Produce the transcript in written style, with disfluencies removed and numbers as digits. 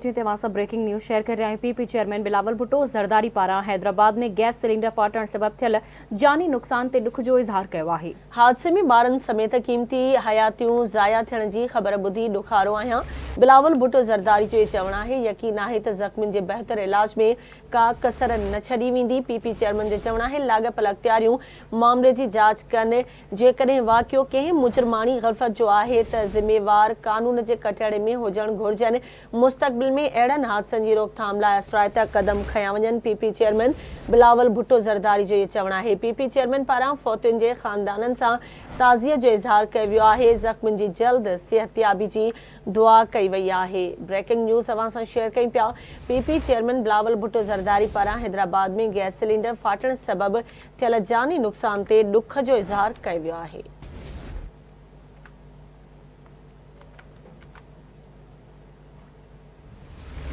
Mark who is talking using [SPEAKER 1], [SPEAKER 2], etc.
[SPEAKER 1] Breaking news share कर रहे हैं। PP chairman Bilawal Bhutto Zardari पारां हैदराबाद में गैस सिलेंडर फाटण सबब थियल जानी नुक़सान ते दुख जो इज़हार किया है।
[SPEAKER 2] हादसे में ॿारनि समेत क़ीमती हयातियूं ज़ाया थियण जी ख़बर ॿुधी ॾुखारो आहियां। बिलावल भुट्टो ज़रदारी जो चवणु आहे यकीन आहे त ज़ख़्मियुनि जे बहितर इलाज में का कसर न छॾी वेंदी। पीपी चेयरमैन जो चवणु आहे लाॻापियल अख़्तियारियूं मामले जी जांच कनि। जेकॾहिं वाक़ियो कंहिं मुजरमानी ग़लफ़त जो आहे त ज़िम्मेवार कानून जे कटहरे में हुजण घुरिजनि। मुस्तक़बिल में अहिड़नि हादसनि जी रोकथाम लाइ असराइता क़दम खयां वञनि। पीपी चेयरमैन बिलावल भुट्टो ज़रदारी जो चवणु आहे। पीपी चेयरमैन पारां फ़ौतियुनि जे ख़ानदाननि सां ताज़ियत जो इज़हार कयो वियो आहे। ज़ख़्मियुनि जी जल्द सिहतयाबी जी दुआ कई वई आहे। ब्रेकिंग न्यूज़ अवां सां शेयर कई पिया। पीपी चेयरमैन बिलावल भुट्टो ज़रदारी पारां हैदराबाद में गैस सिलेंडर फाटण सबब थियल जानी नुक़सान ते दुख जो इज़हार कयो वियो आहे।